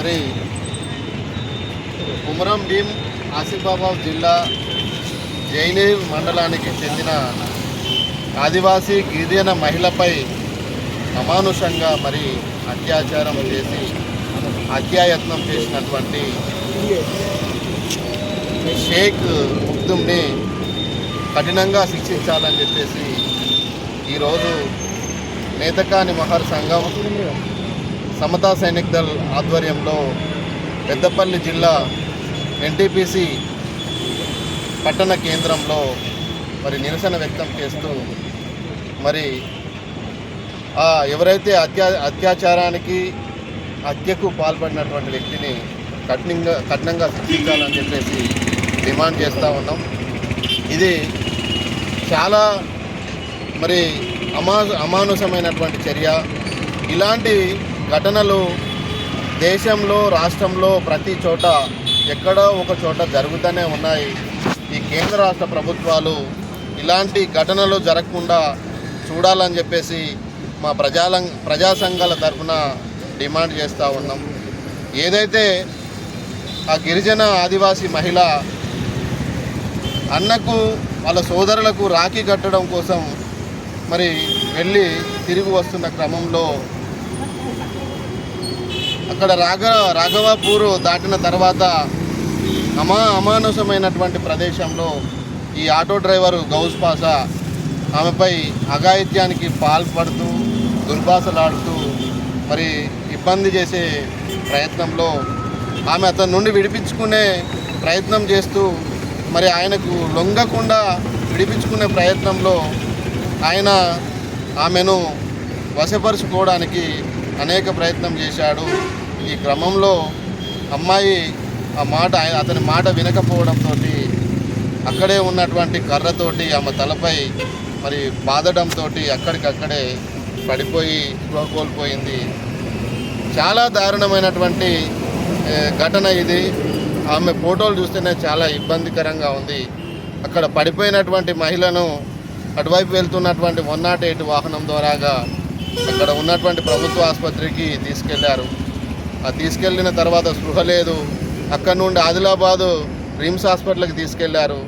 మరి కుమరం భీం ఆసిఫాబాద్ జిల్లా జైనీర్ మండలానికి చెందిన ఆదివాసీ గిరిజన మహిళపై అమానుషంగా మరి అత్యాచారం చేసి హత్యాయత్నం చేసినటువంటి షేక్ ముగ్దుమ్ని కఠినంగా శిక్షించాలని చెప్పేసి ఈరోజు నేతకాని మహర్ సంఘం సమతా సైనిక్ దళ్ ఆధ్వర్యంలో పెద్దపల్లి జిల్లా ఎన్టీపీసీ పట్టణ కేంద్రంలో మరి నిరసన వ్యక్తం చేస్తూ మరి ఎవరైతే అత్యాచారానికి హత్యకు పాల్పడినటువంటి వ్యక్తిని కఠినంగా శిక్షించాలని చెప్పేసి డిమాండ్ చేస్తూ ఉన్నాం. ఇది చాలా మరి అమానుషమైనటువంటి చర్య. ఇలాంటి ఘటనలు దేశంలో రాష్ట్రంలో ప్రతి చోట ఎక్కడో ఒక చోట జరుగుతూనే ఉన్నాయి. ఈ కేంద్ర రాష్ట్ర ప్రభుత్వాలు ఇలాంటి ఘటనలు జరగకుండా చూడాలని చెప్పేసి మా ప్రజా సంఘాల తరఫున డిమాండ్ చేస్తూ ఉన్నాం. ఏదైతే ఆ గిరిజన ఆదివాసీ మహిళ అన్నకు వాళ్ళ సోదరులకు రాఖీ కట్టడం కోసం మరి వెళ్ళి తిరిగి వస్తున్న క్రమంలో అక్కడ రాఘవాపూర్ దాటిన తర్వాత అమానుషమైనటువంటి ప్రదేశంలో ఈ ఆటో డ్రైవరు గౌస్ పాషా ఆమెపై అఘాయిత్యానికి పాల్పడుతూ దుర్భాషలాడుతూ మరి ఇబ్బంది చేసే ప్రయత్నంలో ఆమె అతని నుండి విడిపించుకునే ప్రయత్నం చేస్తూ మరి ఆయనకు లొంగకుండా విడిపించుకునే ప్రయత్నంలో ఆయన ఆమెను వశపరుచుకోవడానికి అనేక ప్రయత్నం చేశాడు. ఈ క్రమంలో అమ్మాయి అతని మాట వినకపోవడంతో అక్కడే ఉన్నటువంటి కర్రతోటి ఆమె తలపై మరి బాదడంతో అక్కడికక్కడే పడిపోయి స్పృహ కోల్పోయింది. చాలా దారుణమైనటువంటి ఘటన ఇది. ఆమె ఫోటోలు చూస్తేనే చాలా ఇబ్బందికరంగా ఉంది. అక్కడ పడిపోయినటువంటి మహిళను అటువైపు వెళ్తున్నటువంటి 108 వాహనం ద్వారాగా అక్కడ ఉన్నటువంటి ప్రభుత్వ ఆసుపత్రికి తీసుకెళ్లారు. తీసుకెళ్లిన తర్వాత స్పృహ లేదు. అక్కడ నుండి ఆదిలాబాదు రిమ్స్ హాస్పిటల్కి తీసుకెళ్లారు.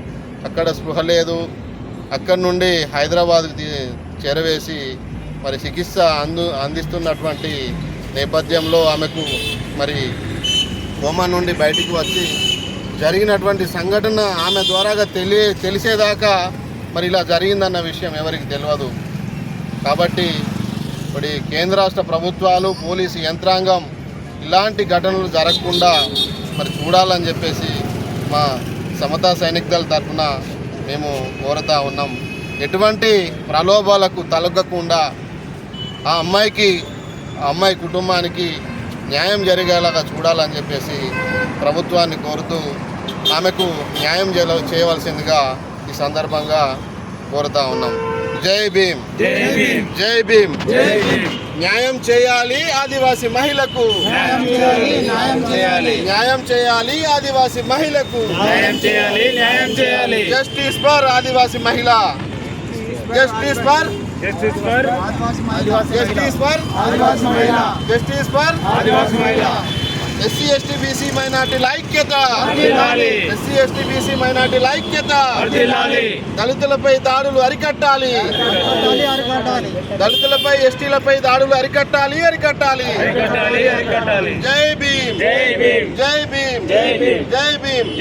అక్కడ స్పృహ లేదు. అక్కడ నుండి హైదరాబాద్కి చేరవేసి మరి చికిత్స అందిస్తున్నటువంటి నేపథ్యంలో ఆమెకు మరి కోమా నుండి బయటికి వచ్చి జరిగినటువంటి సంఘటన ఆమె ద్వారాగా తెలిసేదాకా మరి ఇలా జరిగిందన్న విషయం ఎవరికి తెలియదు. కాబట్టి ఇప్పుడు కేంద్ర రాష్ట్ర ప్రభుత్వాలు పోలీసు యంత్రాంగం ఇలాంటి ఘటనలు జరగకుండా మరి చూడాలని చెప్పేసి మా సమతా సైనిక్ దళ్ తరఫున మేము కోరుతూ ఉన్నాం. ఎటువంటి ప్రలోభాలకు తలొగ్గకుండా ఆ అమ్మాయి కుటుంబానికి న్యాయం జరిగేలాగా చూడాలని చెప్పేసి ప్రభుత్వాన్ని కోరుతూ ఆమెకు న్యాయం చేయవలసిందిగా ఈ సందర్భంగా కోరుతా ఉన్నాం. జై భీమ్, జై భీమ్. న్యాయం చేయాలి ఆదివాసీ మహిళకు, న్యాయం చేయాలి ఆదివాసీ మహిళకు, జస్టిస్ ఫర్ ఆదివాసీ మహిళ, justice for SC ST BC మైనార్టీల ఐక్యత, ఎస్సీ ఎస్టీ బీసీ మైనార్టీల ఐక్యత. దళితులపై దాడులు అరికట్టాలి, దళితులపై ఎస్టీలపై దాడులు అరికట్టాలి. జై భీమ్, జై భీమ్, జై భీమ్.